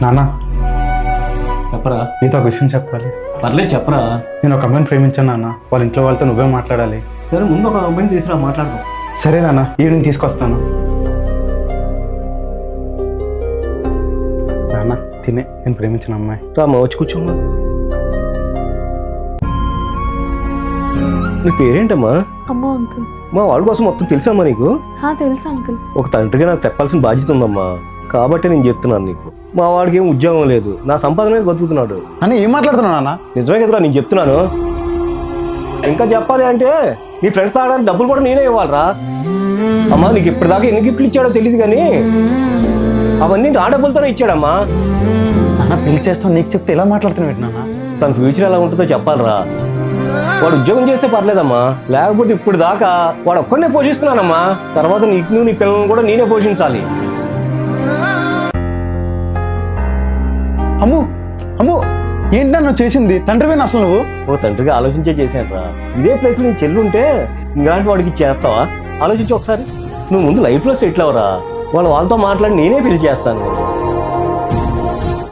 నాన్న, చెప్పరా. నీతో ఒక విషయం చెప్పాలి. పర్లేదు చెప్పరా. నేను ఒక అమ్మాయిని ప్రేమించాను నాన్న. వాళ్ళ ఇంట్లో వాళ్ళతో నువ్వే మాట్లాడాలి. సరే ముందు ఒక అమ్మాయిని తీసుకురా మాట్లాడదాం. సరే నాన్న, ఈవినింగ్ తీసుకొస్తాను. నాన్న తినే, నేను ప్రేమించిన అమ్మాయి. రామ్మా వచ్చి కూర్చోమ్మా. నీ పేరేంటమ్మా? అమ్మో అంకుల్. మా వాళ్ళ కోసం మొత్తం తెలుసమ్మా నీకు? తెలుసు అంకుల్. ఒక తండ్రిగా నాకు చెప్పాల్సిన బాధ్యత ఉందమ్మా, కాబట్టి నేను చెప్తున్నాను నీకు. మా వాడికి ఏం ఉద్యోగం లేదు, నా సంపాదన మీద బతుకుతున్నాడు. అని ఏం మాట్లాడుతున్నావు నాన్న? నిజమే కదరా నేను చెప్తున్నాను. ఇంకా చెప్పాలి అంటే నీ ఫ్రెండ్స్ తాగడానికి డబ్బులు కూడా నేనే ఇవ్వాలరా. అమ్మా నీకు ఇప్పటిదాకా ఎన్ని గిఫ్ట్లు ఇచ్చాడో తెలియదు కానీ అవన్నీ నా డబ్బులతోనే ఇచ్చాడమ్మా. నాన్న పెళ్లి చేస్తాను నీకు చెప్తే ఎలా మాట్లాడుతున్నావు నాన్న? తన ఫ్యూచర్ ఎలా ఉంటుందో చెప్పాలరా. వాడు ఉద్యోగం చేస్తే పర్లేదమ్మా, లేకపోతే ఇప్పుడు దాకా వాడు ఒక్కడనే పోషిస్తున్నానమ్మా. తర్వాత నీకు నీ పిల్లలను కూడా నేనే పోషించాలి. అమ్ము అమ్ము, ఏంటి నన్ను చేసింది? తండ్రివేనా అసలు నువ్వు? ఓ తండ్రిగా ఆలోచించే చేశానురా. ఇదే ప్లేస్ నీ చెల్లి ఉంటే ఇలాంటి వాడికి చేస్తావా? ఆలోచించి ఒకసారి. నువ్వు ముందు లైఫ్లో సెటిల్ అవరా, వాళ్ళతో మాట్లాడి నేనే పెళ్లి చేస్తాను.